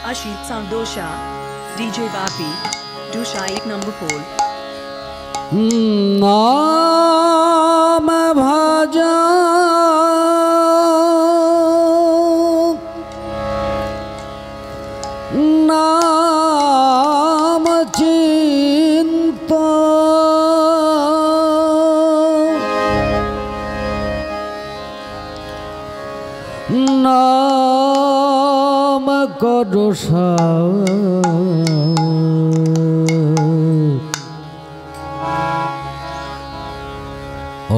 Ashit Sandosha, DJ Bapi, Dusha 1 number pole. नाम भजा नाम चिंता नाम करो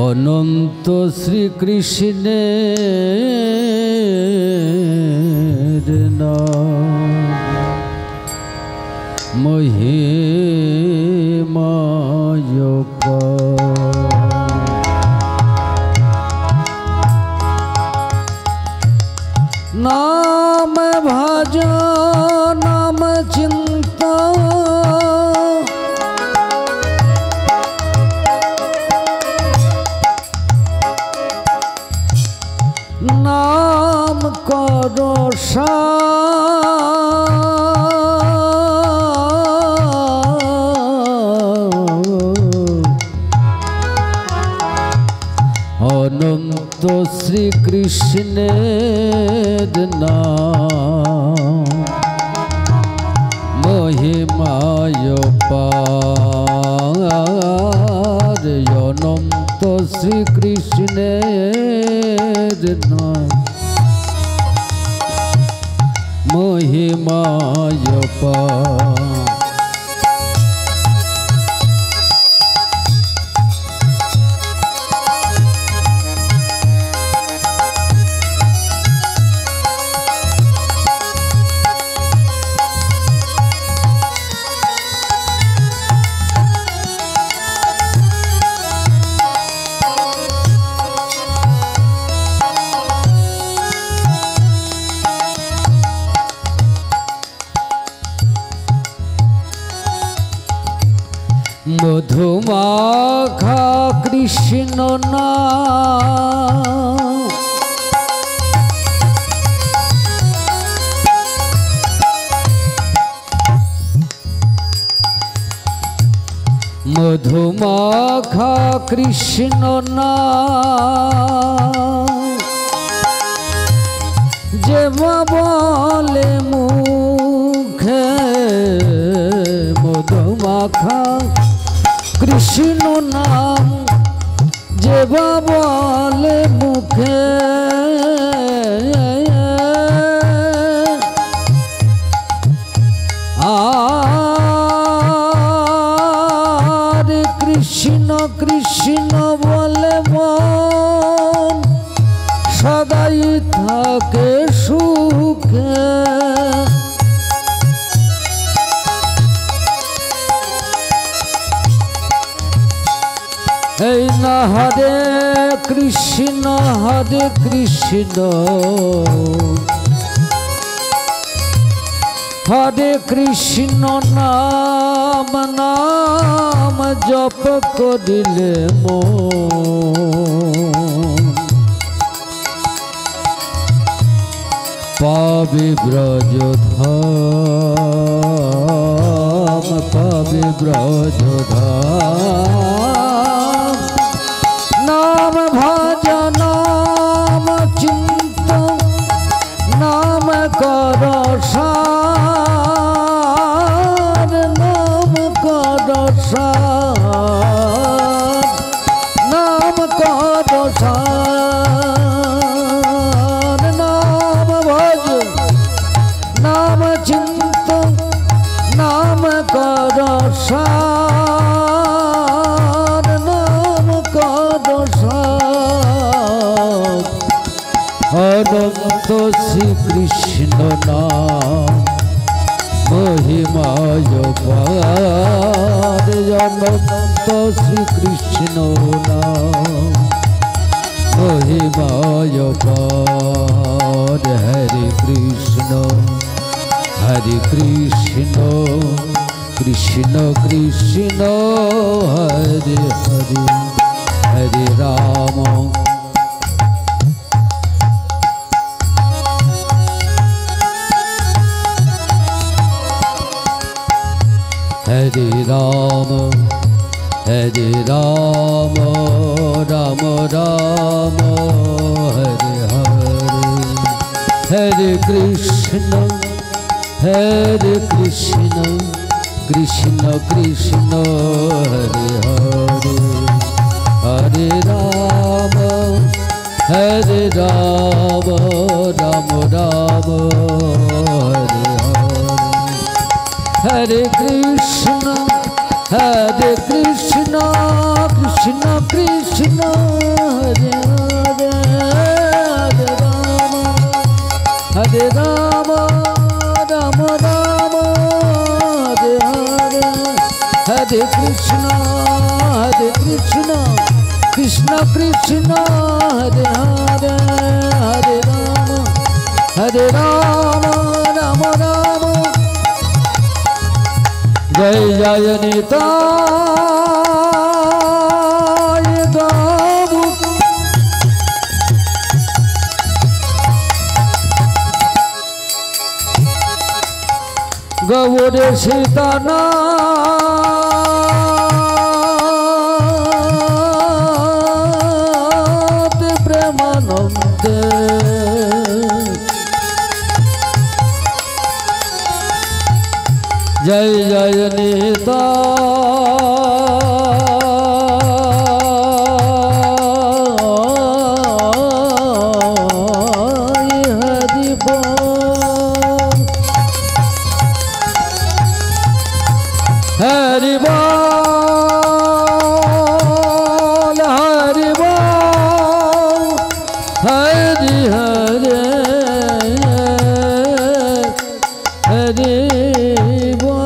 অনন্ত শ্রীকৃষ্ণের মহিমায় নাম ভজ নাম চিন্তা नाम करो অনন্ত শ্রীকৃষ্ণের নাম মহিমায় পার অনন্ত শ্রীকৃষ্ণের নাম মহিমায় পার মধুমাখা কৃষ্ণ নাম মধুমাখা কৃষ্ণ নাম যে বলে মুখে মধুমাখা কৃষ্ণ নাম যে বলে মুখে আর কৃষ্ণ কৃষ্ণ বলে মন সদাই থাকে সুখে এই না হরে কৃষ্ণ হরে কৃষ্ণ নাম নাম জপ করিলে মন পাবে ব্রজধাম পাবে ব্রজধাম नाम भज नाम चिंत नाम करो सार नाम करो सार नाम करो सार नाम भज नाम चिंत नाम करो सार অনন্ত শ্রীকৃষ্ণ নাম মহিমায় পার অনন্ত শ্রীকৃষ্ণ নাম মহিমায় পার হরে Krishna Krishna Krishna Hare Hare Hare Ram Hare Rama, Hare Rama, Rama Rama, Hare Hare, Hare Krishna, Hare Krishna, Krishna Krishna, Hare Hare, Hare Rama, Hare Rama, Rama Rama, Hare Hare, Hare Krishna, Krishna Krishna, Hare Hare, Hare Rama, Rama Rama, Hare Hare, Hare Krishna, Krishna Krishna, Hare Hare, Hare Rama, Rama Rama. Jai Jai Nitai Gabu, Gaure Sitana Premanande, Jai Jai Nitai Hari Bol, Hari Bol, Hari Bol, Hari Hare, Hari Bol.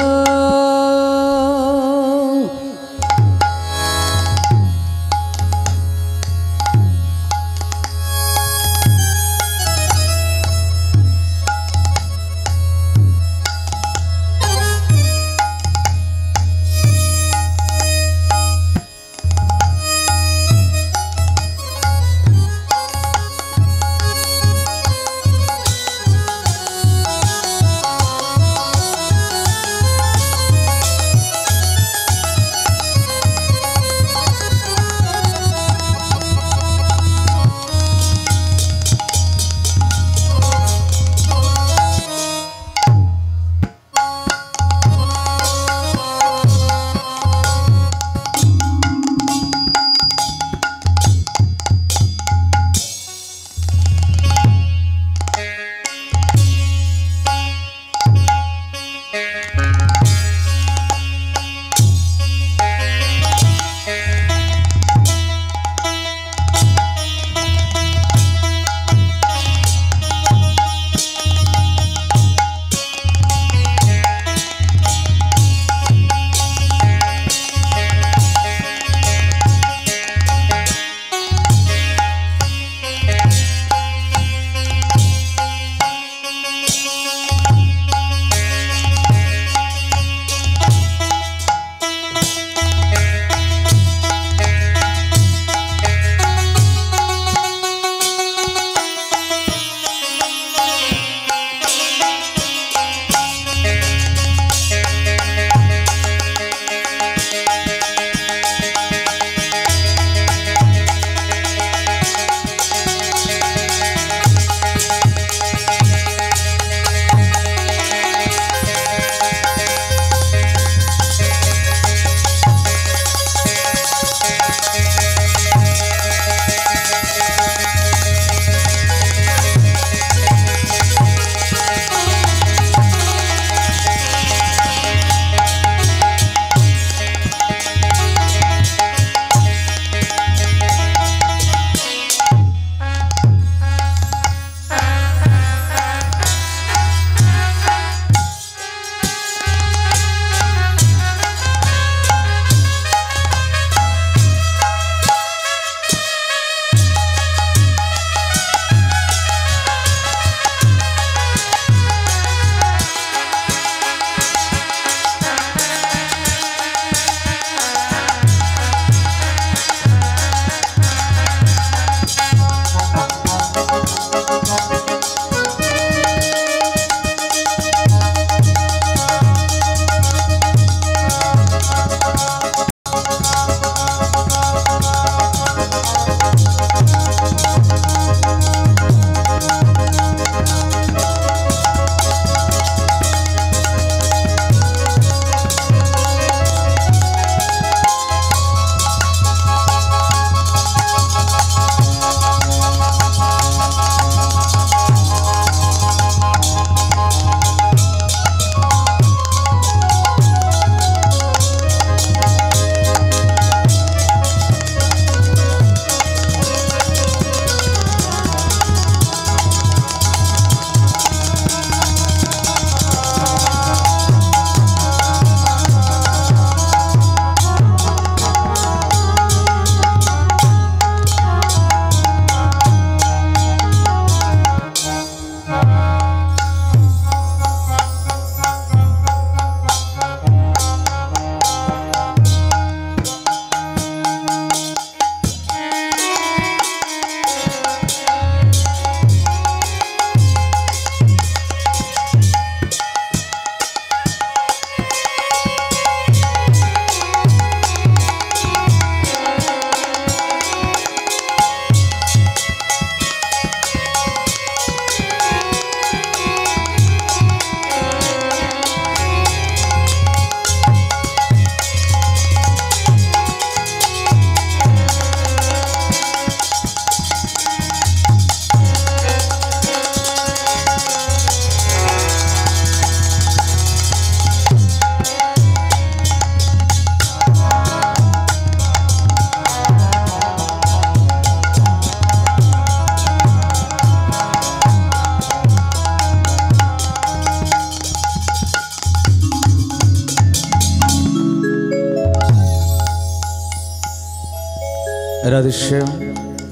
Radheshyam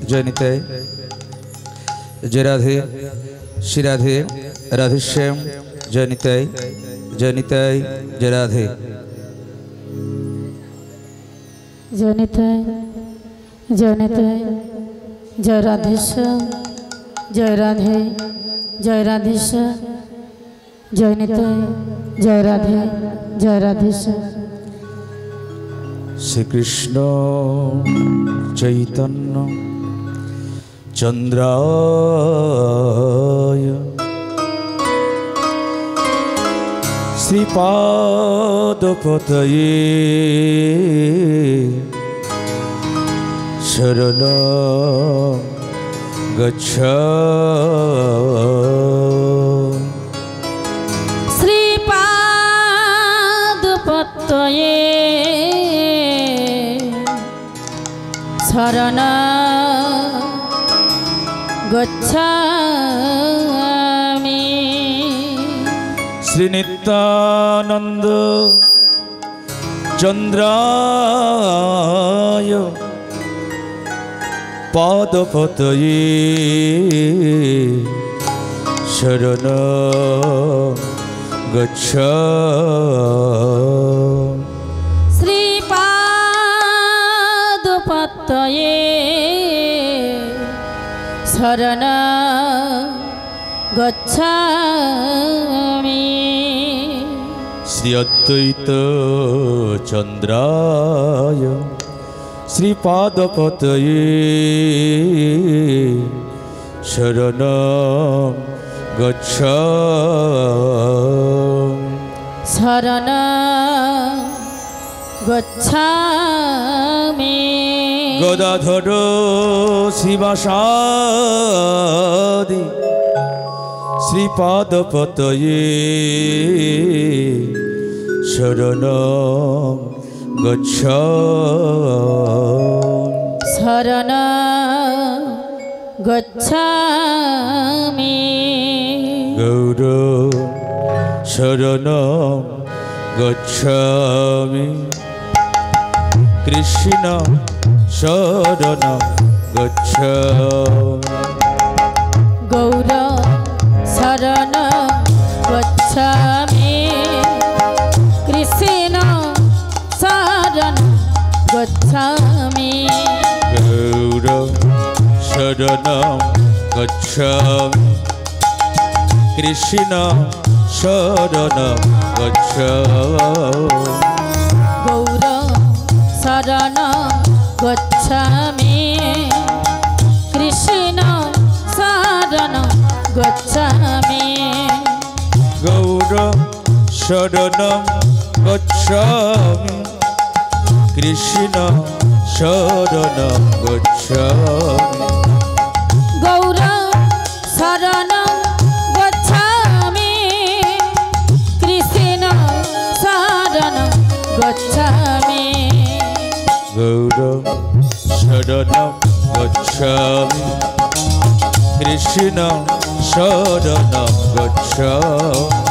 जय निताई जय राधे श्री राधे राधेश्याम जय निताई जय राधे जय निताई जय राधेश्याम जय राधे जय राधेश्याम जय निताई जय राधे जय राधेश्याम। श्री कृष्ण चैतन्य चंद्राय श्रीपादपतये शरणं गच्छामि। श्रीपादपतये शरणं गच्छामि। श्री नित्यानंद चंद्राय पादपतये शरणं गच्छामि। श्रीपादपतये शरणं गच्छामि। श्री अद्वैत चंद्राय श्रीपादपतये शरणं गच्छामि। शरणं गच्छामि। गदाधर शिवासादि श्रीपादपतये शरणं गच्छामि। शरणं गच्छामि। गौर शरणं गच्छामि। कृष्ण शरणं गच्छामि। गौर शरणं गच्छामि। कृष्ण शरणं गच्छामि। गौर शरणं गच्छामि। कृष्ण शरणं गच्छामि। गौर शरणं गच्छामि। कृष्ण शरणं गच्छामि। गौर शरणं गच्छामि। कृष्ण शरणं गच्छामि। गौर शरणं गच्छामि। कृष्ण शरणं गच्छामि। गौर शरणं गच्छामि। कृष्ण शरणं गच्छामि।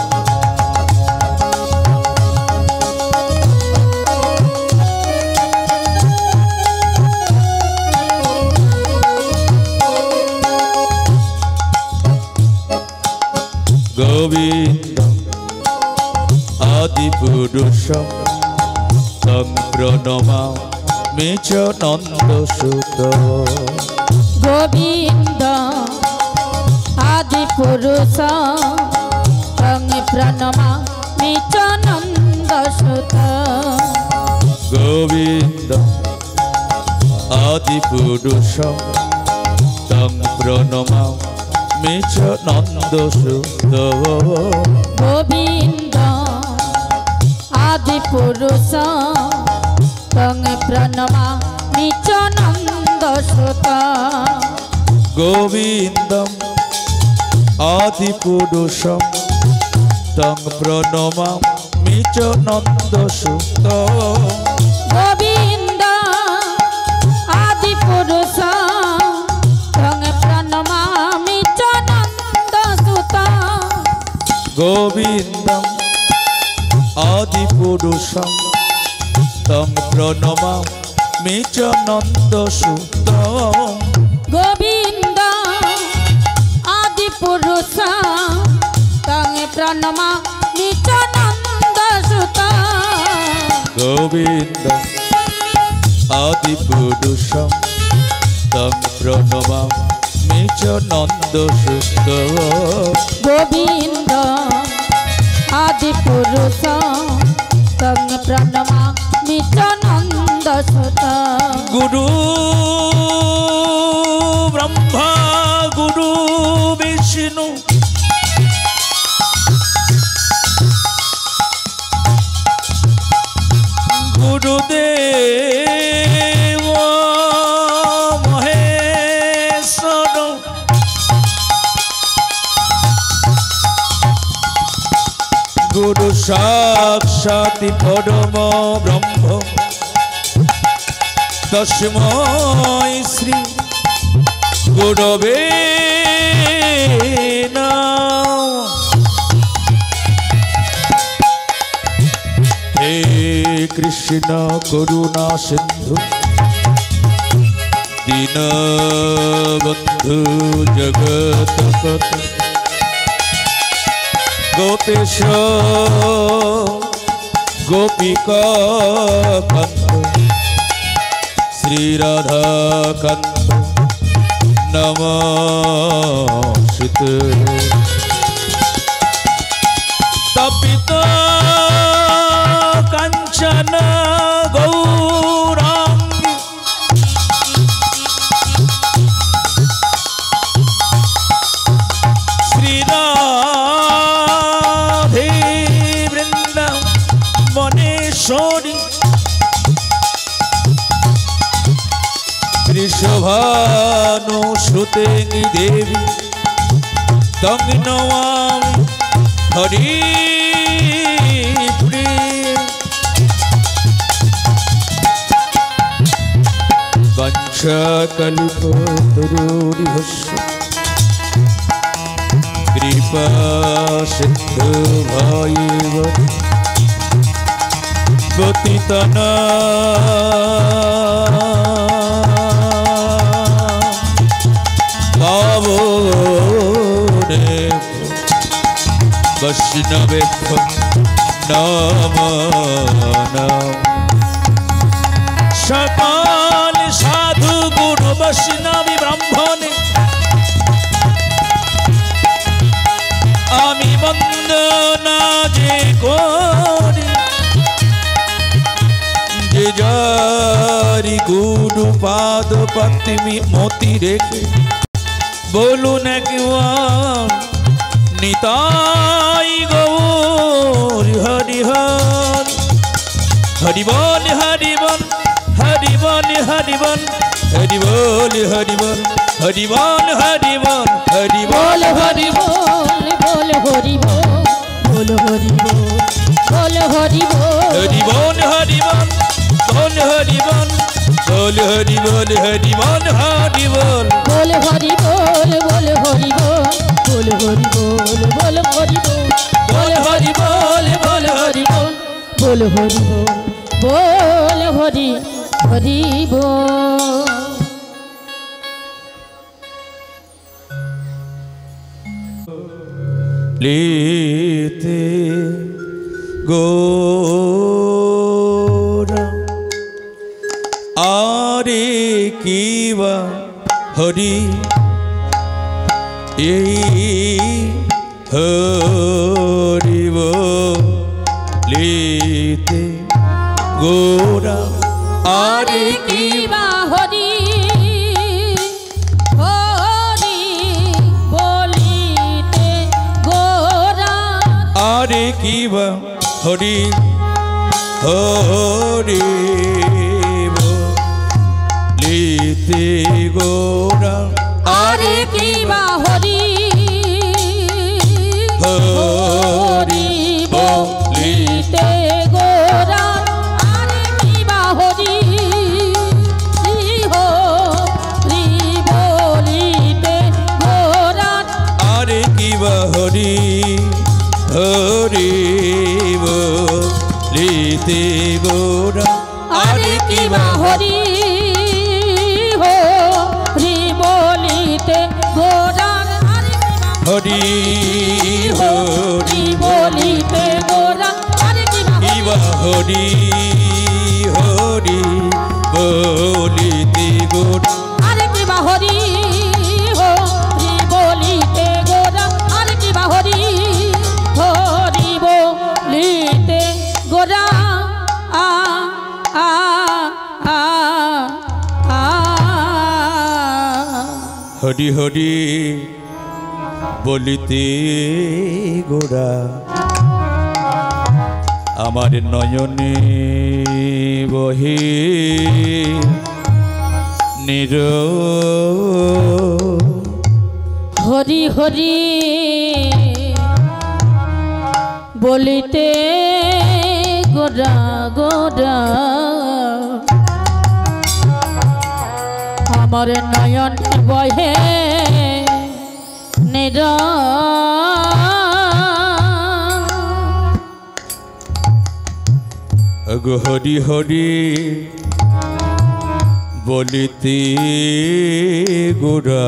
गोविंद आदिपुरुषं तं प्रणमामि च नन्दसुत। गोविंद आदिपुरुष तं प्रणमामि च नन्दसुत। गोविंद आदिपुरुषं तं प्रणमामि च नन्दसुत। गोविंद आदिपुरुष तं प्रणमामि च नन्दसुत। गोविन्दम् आदिपुरुषं तं प्रणमामि च नन्दसुत। गोविंद आदिपुरुष तं प्रणमामि च नन्दसुत। गोविन्दम् आदिपुरुषं तं प्रणमामि মিচ নন্দ সুত গোবিন্দ আদি পুরুষ তং প্রণমা মিচ নন্দ সুত গোবিন্দ আদি পুরুষ তং প্রণমা মিচ নন্দ সুত গোবিন্দ আদি পুরুষ তং প্রণমা মিচ নন্দ সুত গুরু ব্রহ্মা গুরু বিষ্ণু গুরুদেব মহেশ্বর গুরু সাক্ষাৎ পরম ব্রহ্ম তস্मै শ্রী গুরবে নমঃ। হে কৃষ্ণ করুণা সিন্ধু দীনবন্ধু জগৎপতে গোপেশ গোপিকা কান্ত শ্রী রাধা কান্ত নমস্তে। তপিত কাঞ্চন গৌরাঙ্গী শ্রী রাধে বৃন্দাবনেশ্বরী ঋষভানুসুতে দেবী তং নমামি হরিপ্রিয়ে। বঞ্চকল্পতরুর্ভস্য কৃপা সিন্ধু ভয়েব পতিতানাং পাবনেভ্যো বৈষ্ণবেভ্যো নমো নমঃ। সকল সাধু গুরু বৈষ্ণবী ব্রাহ্মণে আমি বন্দনা যে করি, যে যারি গুরু পাদ পদ্মে মতি রেখে বলুন একবার নিতাই গৌর হরি হরি। হরি বল হরি বল হরি বল হরি বল হরি বল হরি বল হরি বল হরি বল হরি বল হরি বল বল হরি বল বল হরি বল বল হরি বল হরি বল হরি বল বল হরি বল বল হরি বল হরি বল হরি বল বল হরি বল বল হরি বল বল হরি বল বল হরি বল বল হরি বল বল হরি বল বল হরি বল বল হরি হরি বল। लीते गोरा आरे कीवा हरि हरिव लीते गोरा आरे कीवा हरि हरि बोलीते गोरा आरे कीवा हरि हरि लीते गोरा आरे कीवा हरि हरि बोलीते गोरा आरे कीवा हरि हरि बोलीते गोरा आरे कीवा हरि हरि बोलीते गोरा আরে কি বা হরি হরি বলিতে গোরার আরে হরি হরি বলিতে গোরার আরে কি বা হরি হরি বলিতে গোরা আরে কি বা হরি হরি বলিতে গোরা আরে কি বা হরি হরি বলিতে গোরা আ আ আ আ হরি হরি বলিতে গোরা আমার নয়নে বহে নির হরি হরি বলিতে গোরা গোরা আমার নয়ন বহে নির হরি হরি বলিতে গোরা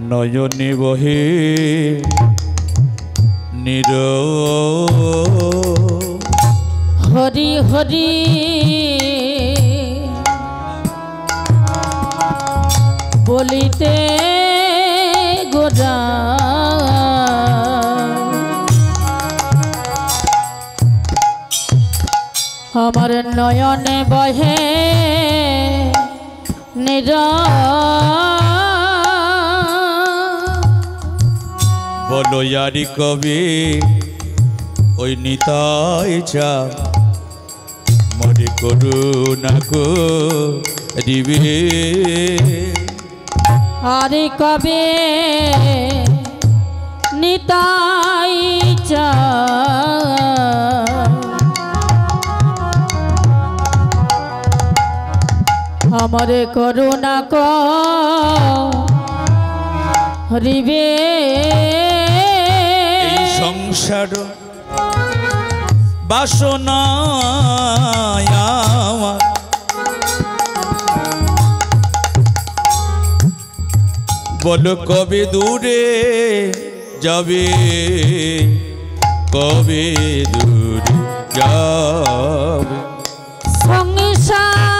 নয়নে বহে নির হরি হরি বলিতে গোরা আমার নয়নে বহে নির বলো ইয়ারি কবি ওই নিতাই চা মরে করুণা কো দিবে আরে কবে নিতাই চা আমারে করুণা করিবে এই সংসার বাসনা আমার বলো কবে দূরে যাবে কবে দূরে যাবে সংসার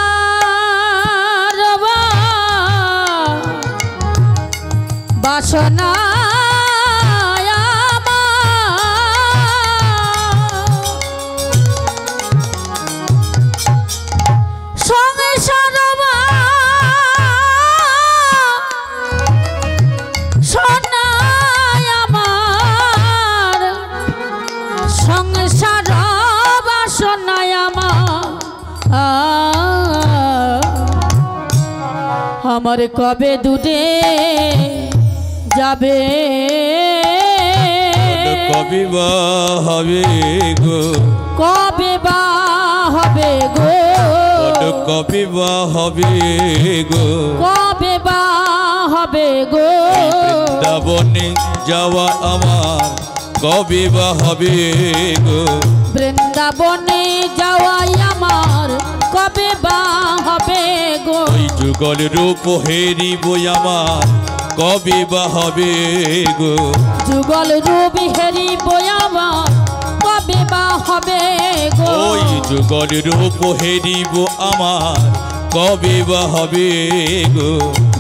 বাসনা আমার কবে দুধে যাবে কবে বা হবে গো কবে বা হবে গো কবে বা হবে গো কবে বা হবে গো বৃন্দাবনে যাওয়া আমার কবে বা হবে গো বৃন্দাবনে যাওয়াই আমার কবে বা হবে গো ওই যুগল রূপ হেরিব আমার কবে বা হবে গো যুগল রূপ হেরিব আমার কবে বা হবে গো ওই যুগল রূপ হেরিব আমার কবে বা হবে গো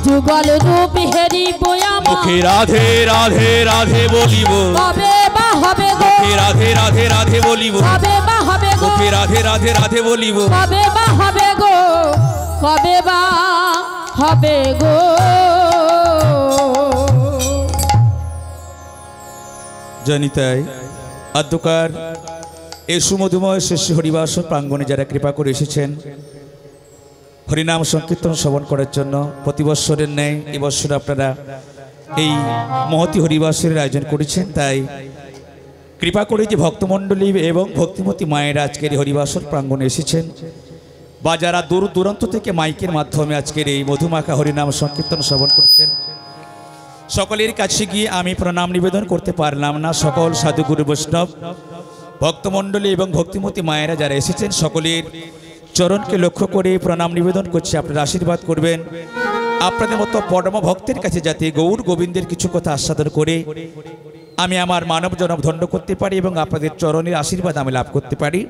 যুগল রূপ হেরিব আমার মুখে রাধে রাধে রাধে বলিব কবে বা হবে গো মুখে রাধে রাধে রাধে বলিব কবে বা হবে গো মুখে রাধে রাধে রাধে বলিব কবে বা হবে গো কবে বা হবে গো জানি তাই আদ্যকার এই সুমধুময় শেষী হরিবাস প্রাঙ্গণে যারা কৃপা করে এসেছেন হরিনাম সংকীর্তন শ্রবণ করার জন্য প্রতি বৎসরের ন্যায় এবছর আপনারা এই মহতি হরিবাসের আয়োজন করেছেন। তাই কৃপা করে যে ভক্তমণ্ডলী এবং ভক্তিমতী মায়েরা আজকের এই হরিবাসর প্রাঙ্গণে এসেছেন বা যারা দূর দূরান্ত থেকে মাইকের মাধ্যমে আজকের এই মধুমাখা হরিনাম সংকীর্তন শ্রবণ করছেন সকলের কাছে গিয়ে আমি প্রণাম নিবেদন করতে পারলাম না। সকল সাধুগুরু বৈষ্ণব ভক্তমণ্ডলী এবং ভক্তিমতী মায়েরা যারা এসেছেন সকলের চরণকে লক্ষ্য করে প্রণাম নিবেদন করছি, আপনারা আশীর্বাদ করবেন। আপনাদের মতো পরম ভক্তের কাছে যাতে গৌর গোবিন্দের কিছু কথা আস্বাদন করে আমি আমার মানব জনম ধন্য করতে পারি এবং আপনাদের চরণের আশীর্বাদ আমি লাভ করতে পারি।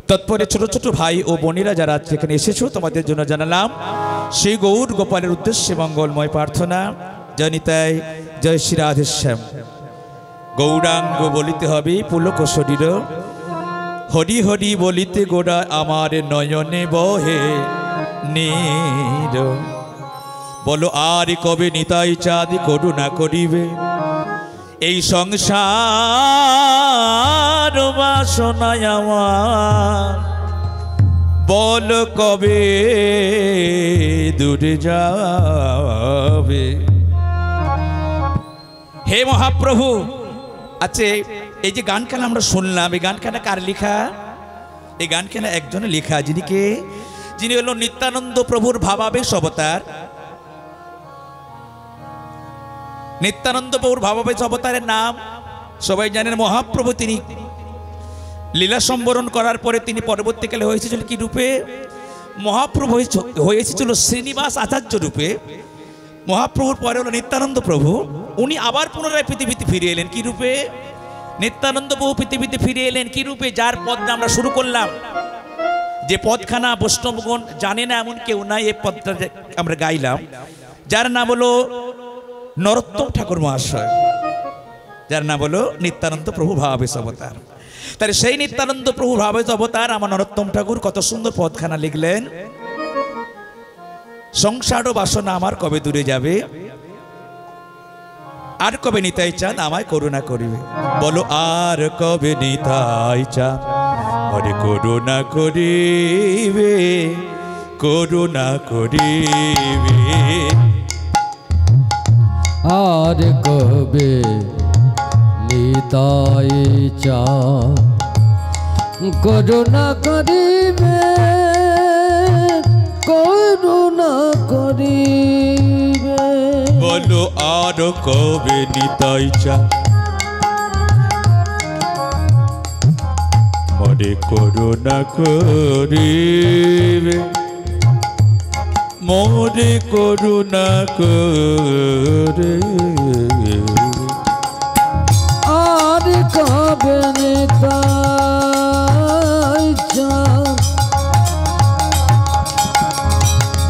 তৎপরে ছোট ছোট ভাই ও বোনেরা যারা যেখানে এসেছো তোমাদের জন্য জানালাম সেই গৌর গোপালের উদ্দেশ্যে মঙ্গলময় প্রার্থনা। জয় নিতাই, জয় শ্রী রাধেশ্যাম। গৌরাঙ্গ বলিতে হবে পুলক শরীর, হরি হরি বলিতে গোড়া আমার নয়নে বহে নীর। বলো আর কবে নিতাই চাঁদ করুণা করিবে, এই সংসার বাসনায় আমার বল কবে দূরে যাবে। হে মহাপ্রভু, আচ্ছা এই যে গানখানা আমরা শুনলাম, এই গানখানা কার লেখা? এই গানখানা একজনের লেখা, যিনি হলো নিত্যানন্দ প্রভুর ভাবাবেশ অবতার। নিত্যানন্দ প্রভুর ভাবাবেশ অবতারের নাম সবাই জানেন মহাপ্রভু। তিনি লীলা সম্বরণ করার পরে তিনি পরবর্তীকালে হয়েছিল কি রূপে? মহাপ্রভু হয়েছিল শ্রীনিবাস আচার্য রূপে। মহাপ্রভুর পরে হলো নিত্যানন্দ প্রভু, উনি আবার পুনরায় পৃথিবীতে ফিরে এলেন কি রূপে? নিত্যানন্দ প্রভু পৃথিবীতে ফিরে এলেন কি রূপে? যার পদটা আমরা শুরু করলাম, যে পদখানা বৈষ্ণবগণ জানে না এমন কেউ নাই, এই পদটা আমরা গাইলাম, যার নাম হলো নরোত্তম ঠাকুর মহাশয়, যার নাম হলো নিত্যানন্দ প্রভু ভাবাবেশ অবতার। তাহলে সেই নিত্যানন্দ প্রভু ভাবাবেশ অবতার আমার নরোত্তম ঠাকুর কত সুন্দর পদখানা লিখলেন। সংসার বাসনা আমার কবে দূরে যাবে, আর কবে নিতাই চাঁদ আমায় করুণা করিবে। বলো আর কবে নিতাই চাঁদ আমারে করুণা করিবে, করুণা করিবে। আর কবে নিতাই চাঁদ করুণা করিবে, করুণা করিবে। বলো আর কবে নিতাই চাঁদ মরে করুণা করিবে, মোরে করুণা করে। আর কবে নিতাই চাঁদ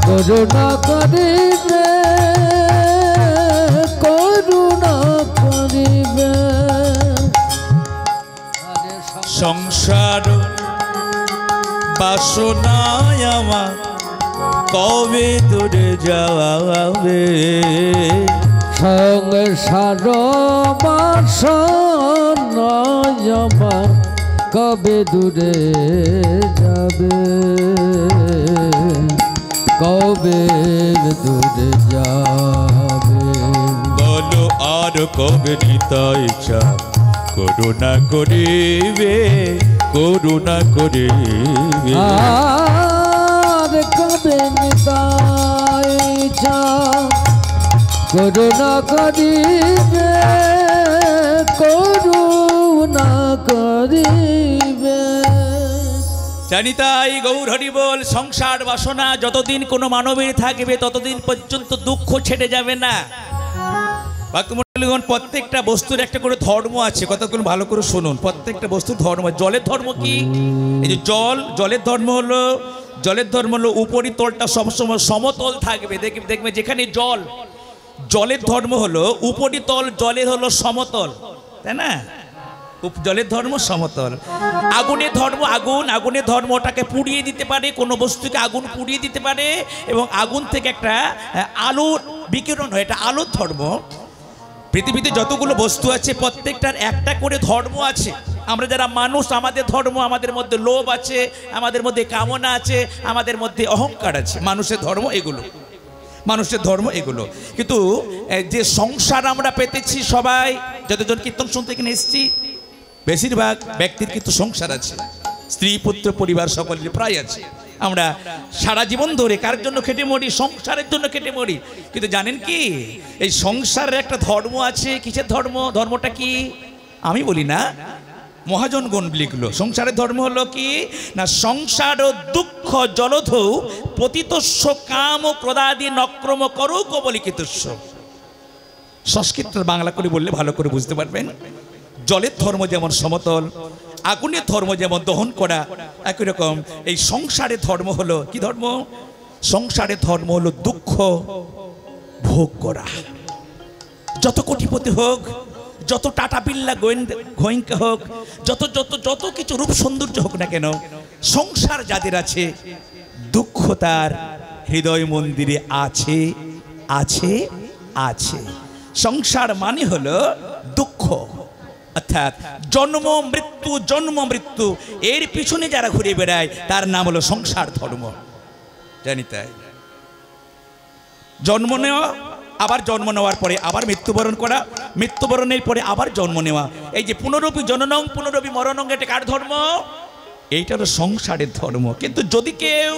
করুণা করিবে, করুণা করিবে। সংসার বাসনায় আমার কবে দূরে যাবে, সংসার বাসনায় আমার কবে দূরে যাবে, কবে দূরে যাবে। বলো আর কবে নিতাই চাঁদ করুণা করিবে, করুণা করিবে। আর কবে নিতাই চাঁদ করুণা করিবে, করুণা করিবে। জানি তাই গৌর হরি বল। সংসার বাসনা যতদিন কোনো মানবের থাকবে ততদিন পর্যন্ত দুঃখ ছেড়ে যাবে না। ভক্তমণ্ডলীগণ, প্রত্যেকটা বস্তুর একটা করে ধর্ম আছে, কতক্ষণ ভালো করে শুনুন। প্রত্যেকটা বস্তুর ধর্ম। জলের ধর্ম কি? এই যে জলের ধর্ম হলো উপরিতলটা সবসময় সমতল থাকবে। দেখবে যেখানে জলের ধর্ম হলো উপরিতল, জলের হলো সমতল, তাই না? জলের ধর্ম সমতল। আগুনের ধর্ম আগুনের ধর্ম ওটাকে পুড়িয়ে দিতে পারে, কোনো বস্তুকে আগুন পুড়িয়ে দিতে পারে এবং আগুন থেকে একটা আলোর বিকিরণ হয়, এটা আলোর ধর্ম। পৃথিবীতে যতগুলো বস্তু আছে প্রত্যেকটার একটা করে ধর্ম আছে। আমরা যারা মানুষ, আমাদের ধর্ম, আমাদের মধ্যে লোভ আছে, আমাদের মধ্যে কামনা আছে, আমাদের মধ্যে অহংকার আছে। মানুষের ধর্ম এগুলো। কিন্তু যে সংসার আমরা পেতেছি, সবাই যতজন কীর্তন শুনতে এখানে এসেছি, বেশিরভাগ ব্যক্তির কিন্তু সংসার আছে, স্ত্রী পুত্র পরিবার সকলের প্রায় আছে। আমরা সারা জীবন ধরে কার জন্য খেটে মরি? সংসারের জন্য খেটে মরি। কিন্তু জানেন কি, এই সংসারের একটা ধর্ম আছে। কিসের ধর্ম? ধর্মটা কি আমি বলি না, মহাজনগণ লিখলো। সংসারের ধর্ম হলো কি না, সংসার ও দুঃখ জলধৌ পতিতস্য কাম ও ক্রোধাদি নক্রম করো কবলিকিতস্য। সংস্কৃত বাংলা করে বললে ভালো করে বুঝতে পারবেন। জলের ধর্ম যেমন সমতল, আগুনের ধর্ম যেমন দহন করা, একই রকম এই সংসারের ধর্ম হলো কি ধর্ম? সংসারের ধর্ম হলো দুঃখ ভোগ করা। যত কোটিপতি হোক, যত টাটা বিল্লা গোয়েঙ্কা হোক, যত যত যত কিছু রূপ সৌন্দর্য হোক না কেন, সংসার যাদের আছে, দুঃখ তার হৃদয় মন্দিরে আছে আছে আছে। সংসার মানে হলো দুঃখ, অর্থাৎ জন্ম মৃত্যু জন্ম মৃত্যু, এর পিছনে যারা ঘুরে বেড়ায় তার নাম হলো সংসার ধর্ম। জানি তাই, জন্ম নেওয়া, আবার জন্ম নেওয়ার পরে আবার মৃত্যুবরণ করা, মৃত্যুবরণের পরে আবার জন্ম নেওয়া, এই যে পুনরপি জননং পুনরপি মরণং, এটা কার ধর্ম? এইটা হলো সংসারের ধর্ম। কিন্তু যদি কেউ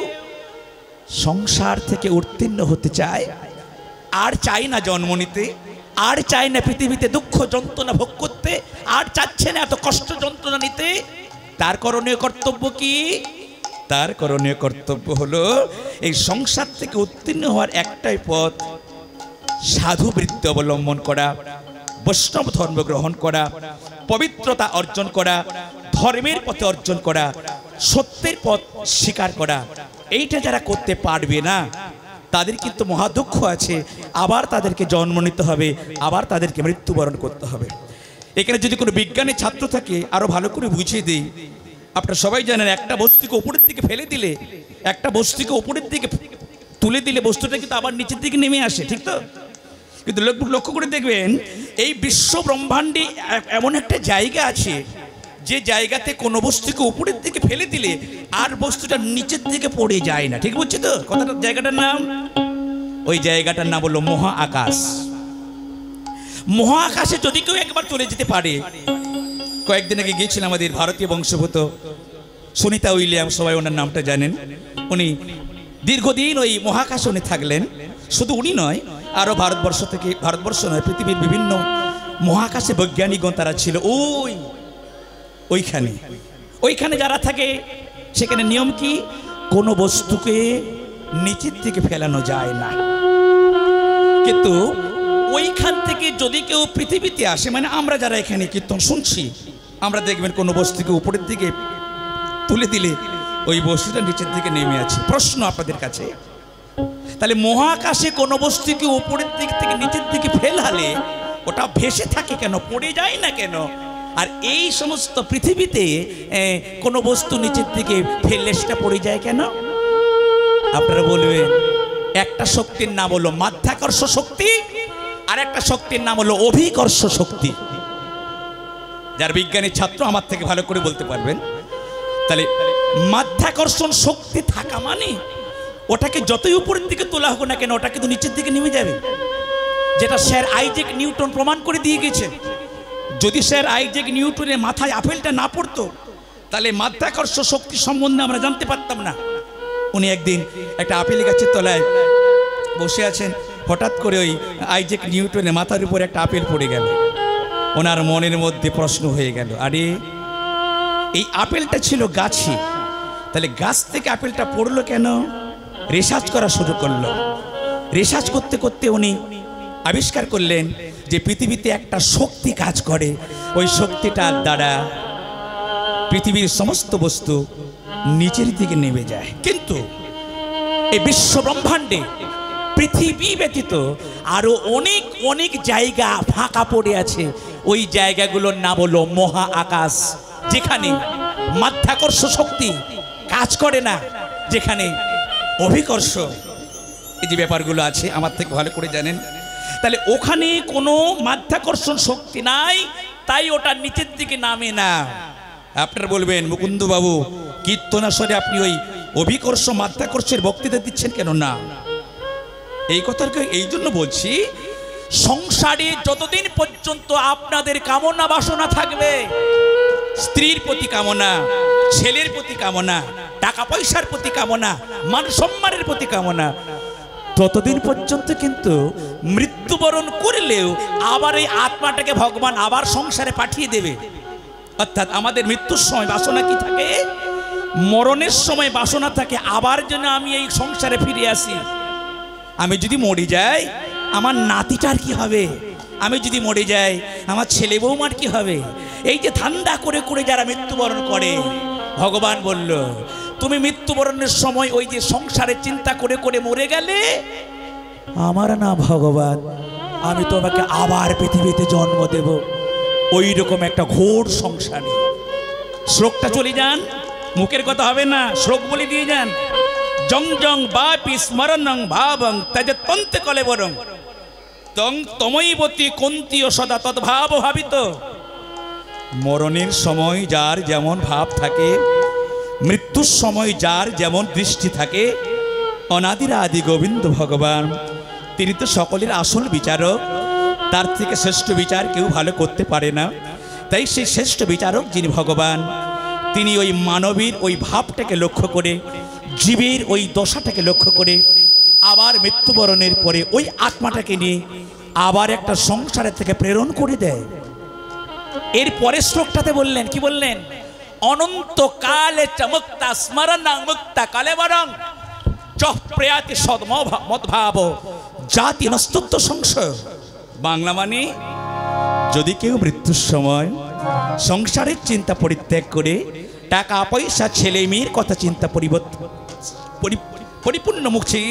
সংসার থেকে উত্তীর্ণ হতে চায়, আর চাই না জন্ম নিতে, আর চাই না পৃথিবীতে দুঃখ যন্ত্রণা ভোগ করতে, আর চাচ্ছে না এত কষ্ট যন্ত্রণা নিতে, তার করণীয় কর্তব্য কি? তার করণীয় কর্তব্য হলো এই সংসার থেকে উত্তীর্ণ হওয়ার একটাই পথ, সাধু বৃত্তি অবলম্বন করা, বৈষ্ণব ধর্ম গ্রহণ করা, পবিত্রতা অর্জন করা, ধর্মের পথে অর্জন করা, সত্যের পথ স্বীকার করা। এইটা যারা করতে পারবে না তাদের কিন্তু মহা দুঃখ আছে, আবার তাদেরকে জন্ম নিতে হবে, আবার তাদেরকে মৃত্যুবরণ করতে হবে। এখানে যদি কোনো বিজ্ঞানের ছাত্র থাকে আরো ভালো করে বুঝিয়ে দিই। আপনারা সবাই জানেন, একটা বস্তুকে উপরের দিকে ফেলে দিলে, একটা বস্তুকে উপরের দিকে তুলে দিলে বস্তুটা কিন্তু আবার নিচের দিকে নেমে আসে, ঠিক তো? কিন্তু লক্ষ্য করে দেখবেন, এই বিশ্ব ব্রহ্মাণ্ডে এমন একটা জায়গা আছে যে জায়গাতে কোনো বস্তুকে উপরের দিকে ফেলে দিলে আর বস্তুটা নিচের দিকে পড়ে যায় না, ঠিক বুঝছি তো কথাটা? জায়গাটার নাম, ওই জায়গাটার নাম হলো মহা আকাশ। মহা আকাশে যদি কেউ একবার চলে যেতে পারে, কয়েকদিন আগে গিয়েছিলেন আমাদের ভারতীয় বংশোদ্ভূত সুনিতা উইলিয়াম, সবাই ওনার নামটা জানেন। উনি দীর্ঘদিন ওই মহাকাশে উনি থাকলেন। শুধু উনি নয়, আরো ভারতবর্ষ থেকে, ভারতবর্ষ নয় পৃথিবীর বিভিন্ন মহাকাশে বৈজ্ঞানিকগণ তারা ছিল ওইখানে যারা থাকে, সেখানে নিয়ম কি? কোনো বস্তুকে নিচের থেকে ফেলানো যায় না। কিন্তু ওইখান থেকে যদি কেউ পৃথিবীতে আসে, মানে আমরা যারা এখানে কীর্তন শুনছি, আমরা দেখবেন কোনো বস্তুকে উপরের দিকে তুলে দিলে ওই বস্তুটা নিচের দিকে নেমে আছে। প্রশ্ন আপনাদের কাছে, তাহলে মহাকাশে কোনো বস্তুকে উপরের দিক থেকে নিচের দিকে ফেলালে ওটা ভেসে থাকে কেন, পড়ে যায় না কেন? আর এই সমস্ত পৃথিবীতে কোনো বস্তু নিচের দিকে ফেললে সেটা পড়ে যায় কেন? আপনারা বলবেন, একটা শক্তির নাম হলো মাধ্যাকর্ষ শক্তি, আর একটা শক্তির নাম হলো অভিকর্ষ শক্তি। যার বিজ্ঞানের ছাত্র আমার থেকে ভালো করে বলতে পারবেন। তাহলে মাধ্যাকর্ষণ শক্তি থাকা মানে ওটাকে যতই উপরের দিকে তোলা হোক না কেন, ওটা কিন্তু নিচের দিকে নেমে যাবে, যেটা স্যার আইজ্যাক নিউটন প্রমাণ করে দিয়ে গেছেন। যদি স্যার আইজ্যাক নিউটনের মাথায় আপেলটা না পড়তো, তাহলে মাধ্যাকর্ষ শক্তি সম্বন্ধে আমরা জানতে পারতাম না। উনি একদিন একটা আপেল গাছের তলায় বসে আছেন, হঠাৎ করে ওই আইজ্যাক নিউটনের মাথার উপর একটা আপেল পড়ে গেল। ওনার মনের মধ্যে প্রশ্ন হয়ে গেল, আরে এই আপেলটা ছিল গাছে, তাহলে গাছ থেকে আপেলটা পড়লো কেন? রিসার্চ করা শুরু করলো। রিসার্চ করতে করতে উনি আবিষ্কার করলেন যে পৃথিবীতে একটা শক্তি কাজ করে, ওই শক্তিটার দ্বারা পৃথিবীর সমস্ত বস্তু নিচের দিকে নেমে যায়। কিন্তু এই বিশ্ব ব্রহ্মাণ্ডে পৃথিবী ব্যতীত আরো অনেক অনেক জায়গা ফাঁকা পড়ে আছে। ওই জায়গাগুলোর নাম হলো মহা আকাশ, যেখানে মাধ্যাকর্ষ শক্তি কাজ করে না, যেখানে অভিকর্ষ, এই যে ব্যাপারগুলো আছে আমার থেকে ভালো করে জানেন। তাহলে ওখানে কোনো মাধ্যাকর্ষণ শক্তি নাই, তাই ওটা নিচের দিকে নামে না। আপনারা বলবেন, মুকুন্দ বাবু কীর্তনাসরে আপনি ওই অভিকর্ষ মাধ্যাকর্ষের বক্তৃতা দিচ্ছেন কেন? না, এই কথাকে এই জন্য বলছি, সংসারে যতদিন পর্যন্ত আপনাদের কামনা বাসনা থাকবে, স্ত্রীর প্রতি কামনা, ছেলের প্রতি কামনা, টাকা পয়সার প্রতি কামনা, মান সম্মানের প্রতি কামনা, ততদিন পর্যন্ত কিন্তু মৃত্যুবরণ করলেও আবার এই আত্মাটাকে ভগবান আবার সংসারে পাঠিয়ে দেবে। অর্থাৎ আমাদের মৃত্যুর সময় বাসনা কি থাকে? মরণের সময় বাসনা থাকে আবার যেন আমি এই সংসারে ফিরে আসি। আমি যদি মরে যাই আমার নাতিটার কি হবে? আমি যদি মরে যাই আমার ছেলে বৌমার কি হবে? এই যে ধান্দা করে করে যারা মৃত্যুবরণ করে, ভগবান বলল তুমি মৃত্যুবরণের সময় ওই যে সংসারের চিন্তা করে করে মরে গেলে আমার না ভগবান, আমি তোমাকে আবার পৃথিবীতে জন্ম দেব। ওই রকম একটা ঘোর সংসারে শ্লোকটা চলে যান, মুখের কথা হবে না, শ্লোক বলে দিয়ে যান। জং জং বাপি স্মরণং ভাবং ত্যজতন্তে কলেবরং তং তমৈবতী কুন্তীয় সদা তদ্ভাব ভাবিত। মরণের সময় যার যেমন ভাব থাকে, মৃত্যুর সময় যার যেমন দৃষ্টি থাকে, অনাদির আদি গোবিন্দ ভগবান তিনি তো সকলের আসল বিচারক, তার থেকে শ্রেষ্ঠ বিচার কেউ ভালো করতে পারে না। তাই সেই শ্রেষ্ঠ বিচারক যিনি ভগবান, তিনি ওই মানবীর ওই ভাবটাকে লক্ষ্য করে, জীবের ওই দশাটাকে লক্ষ্য করে আবার মৃত্যুবরণের পরে ওই আত্মাটাকে নিয়ে আবার একটা সংসারের থেকে প্রেরণ করে দেয়। এর পরের শ্লোকটাতে বললেন, কি বললেন? অনন্তকালে চ মুক্তা স্মরণং মুক্তা কালেবরং চ প্রয়াতি সদমদ্ভাব জাতি নস্তুত্ব সংশয়। বাংলা মানে যদি কেউ মৃত্যুর সময় সংসারের চিন্তা পরিত্যাগ করে টাকা পয়সা ছেলে মেয়ের কথা চিন্তা পরিপূর্ণ মুখে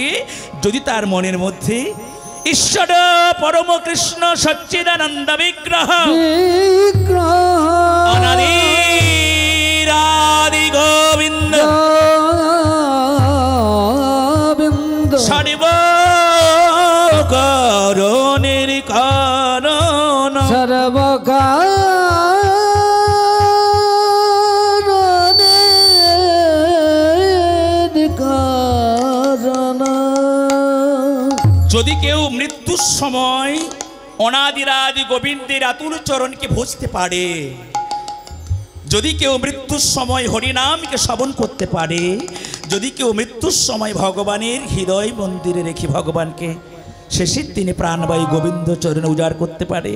যদি তার মনের মধ্যে ঈশ্বর পরম কৃষ্ণ সচ্চিদানন্দ বিগ্রহ অনাদির আদি গোবিন্দ সর্বকারণের কারণ যদি কেউ মৃত্যুর সময় অনাদিরাদি গোবিন্দের আতুল চরণকে বুঝতে পারে, যদি কেউ মৃত্যুর সময় হরিনামকে শ্রবণ করতে পারে, যদি কেউ মৃত্যুর সময় ভগবানের হৃদয় মন্দিরে রেখে ভগবানকে শেষের দিনে প্রাণবায়ী গোবিন্দ চরণে উজাড় করতে পারে,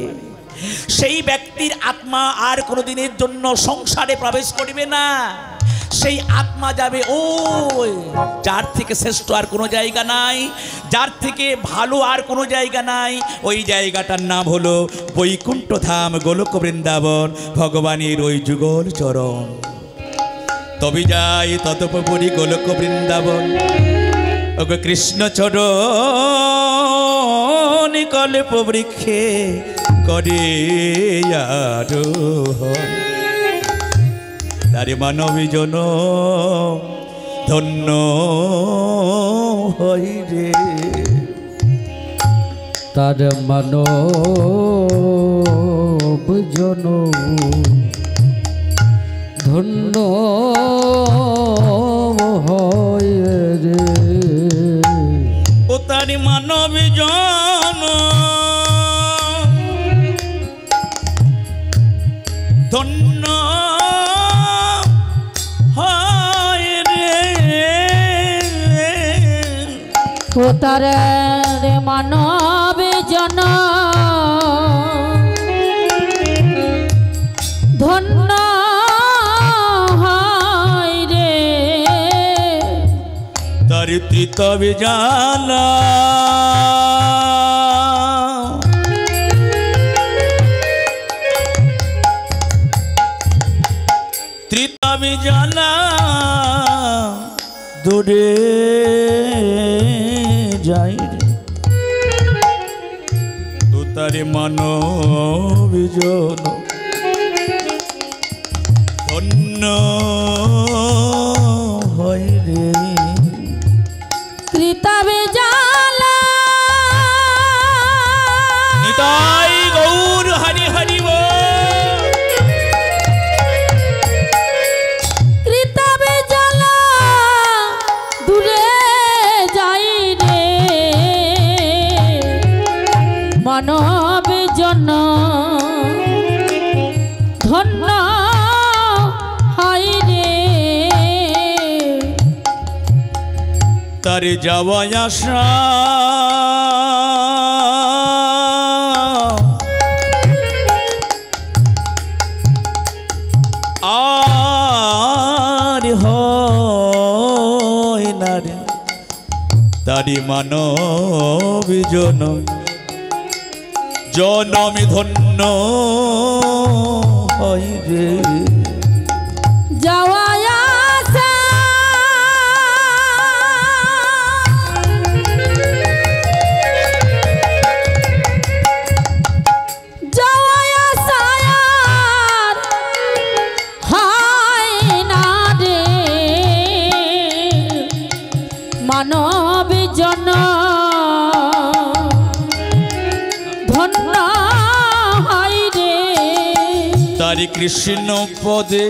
সেই ব্যক্তির আত্মা আর কোনো দিনের জন্য সংসারে প্রবেশ করবে না। সেই আত্মা যাবে ওই যার থেকে শ্রেষ্ঠ আর কোনো জায়গা নাই, যার থেকে ভালো আর কোনো জায়গা নাই। ওই জায়গাটার নাম হলো বৈকুণ্ঠ ধাম, গোলক বৃন্দাবন, ভগবানের ওই যুগল চরণ। তবে যাই ততপরি গোলক বৃন্দাবন, ওগো কৃষ্ণ চরণ কল্প বৃক্ষে করে আরোহণ। তারে মানবী জন ধন্য হই রে, তার মানব জন ধন্য হয় রে। ও তারে মানবী জন ধন্য ও তার মানব জন ধন্য হয় রে। তার তৃতবে জানা তৃতবে জানা দূরে যাই রে। তো তারে মানব জন ধন্য হয় রে। কৃতাবে জালা নিতাই গৌর হরি হরি বল। কৃতাবে জালা দূরে যাই রে। মানব জন ধন্য হয় রে। তারে যাওয়া আসা আর হয় না রে তারি মানব জনম জনমে ধন্য হয় রে যাওয়া আসা যাওয়া আসা আর হয় না রে মানব জনম ধন্য হয় রে তারি কৃষ্ণ পদে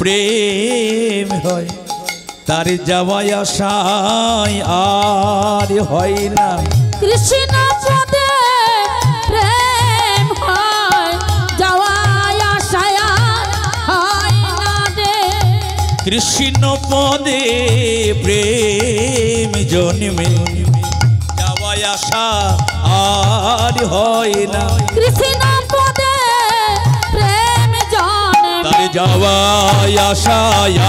প্রেম হয় তার যাওয়া আশায় আর হয় না কৃষ্ণ পদে প্রেম হয় যাওয়া আশায় হয় না রে কৃষ্ণ পদে প্রেম জন্মে যাওয়া আশা আর হয় না কৃষ্ণ পদে প্রেম জন্মে তার যাওয়া আশা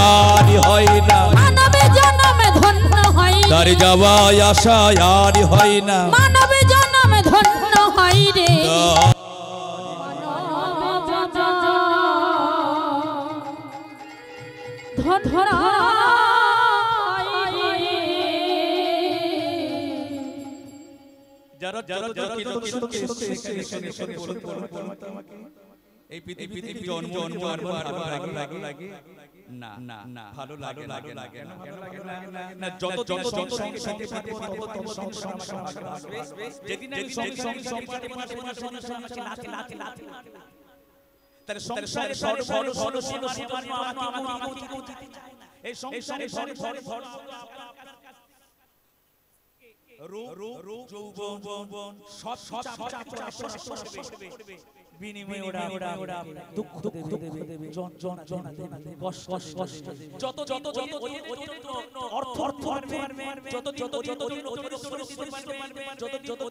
আর হয় না মানব জন্মে ধন্য হয় তার যাওয়া আশা আর হয় না মানব জন্মে ধন্য হয় রে যারা যারা যারা এই পৃথিবীতে জন্ম লাগে না না না ভালো লাগে লাগে না যত যত সংসারে যেদিন আমি সংসারে তার সংসারে এই সংসারে যৌবন সব বিনিময়ে ওরা দুঃখ দেবে যন্ত্রণা দেবে কষ্ট যত অর্থ যত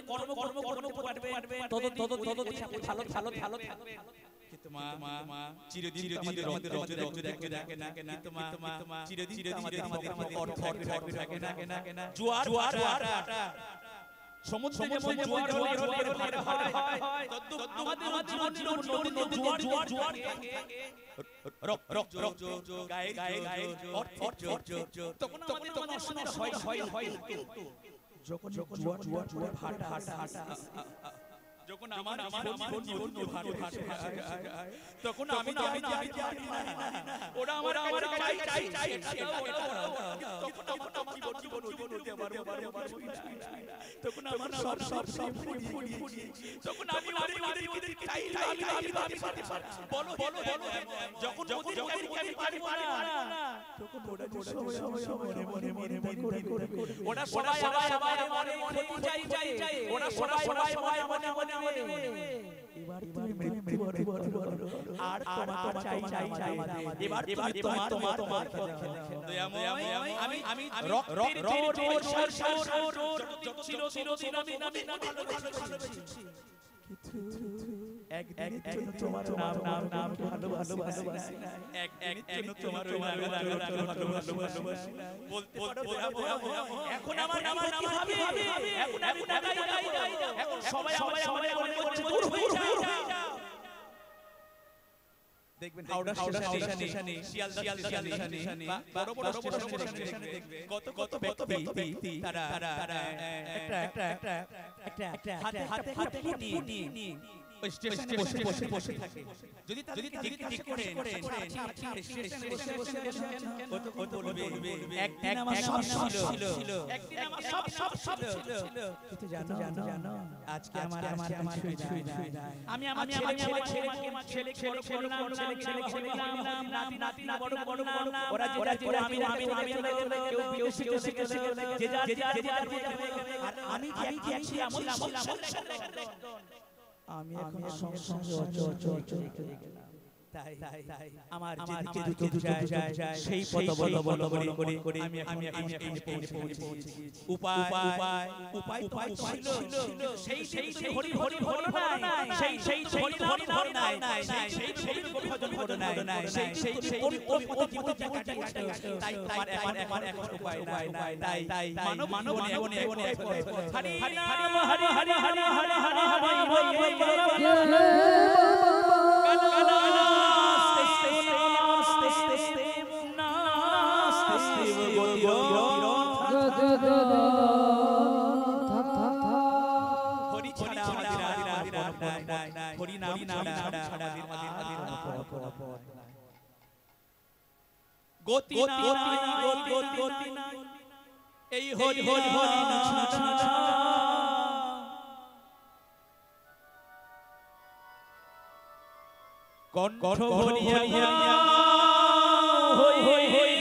কর্ম ভালো চিরদিন সমুদ্র যেমন জোয়ার হয় আমাদের জোয়ার গায়ে তখন হয় যখন জোয়ার ভাটা যখন আমার তখন আমি ওরা আমার চাই তখন আমার সব তখন আমি বলো যখন ওরা সবাই ওরা সবাই এবার তুমি মৃত্যু আর তোমার চাই এবার তোমার আমি তোমার নাম ভালোবাসি এখন আমার এখন সবাই দেখবেন হাওড়া স্টেশনে শিয়ালদা বড় স্টেশনে দেখবে কত ব্যক্তি তারা একটা হাতে নিয়ে ওই স্টেশনে বসে থাকে যদি জিজ্ঞেস করেন স্টেশনে কত বলবে একদিন আমার সব ছিল একদিন আমার সব ছিল কিন্তু জানো আজকে আমার কিছুই নাই আমি আমার ছেলে নাতি বড় ওরা আমি আমি এখন সংসারে আমার যেদিকে দুটো যায় সেই পথ বলো করে আমি পৌঁছে উপায় তো ছিল সেই হরি নাই সেই হরি নাই সেই ভজন করে নাই সেই কোন জীবন তাই আমার এখন উপায় নাই তাই মানব জীবনে হরি হরি হরি হরি হরি গতি এই হরি হরি হরি কণ্ঠ ভরিয়া হই হই হই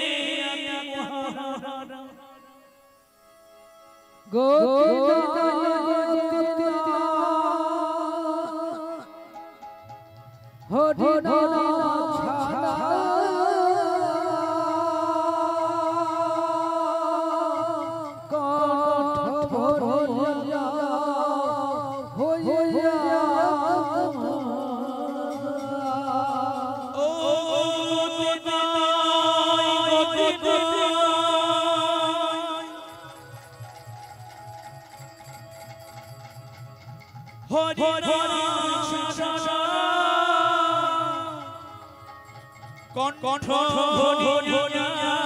কণ্ঠ ভরিয়া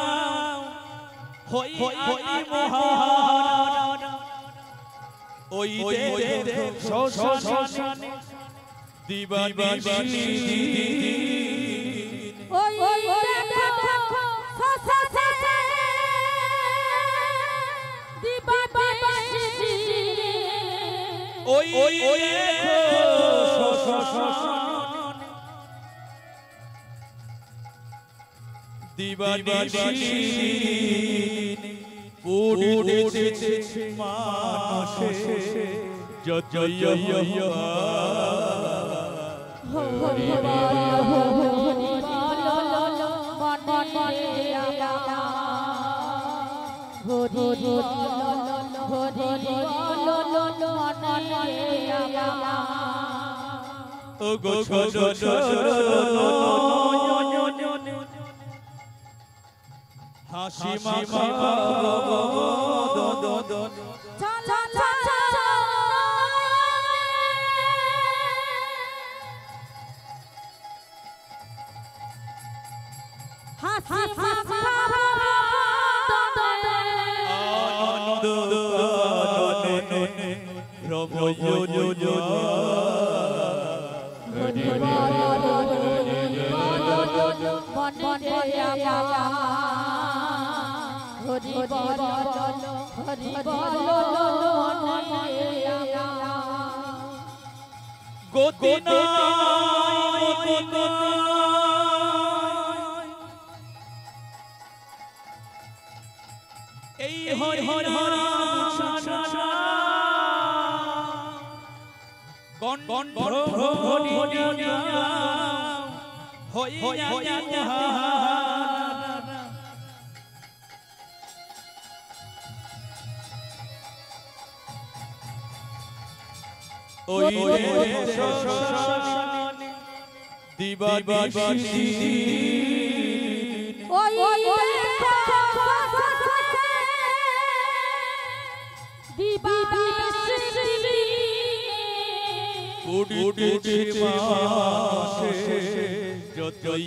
হই মহান ওই শ্মশানে দিবানিশি ওই দেখো শ্মশানে দিবানিশি ওই দেখো শ্মশানে দিবানিশি পুড়েছে মানসে জয় হরি হাসি মাখা এই হরি হরি হরি কণ্ঠ ভরিয়া হইয়া ওই দিবানিশি ওই দিবানিশি পুড়েছে মানসে জয়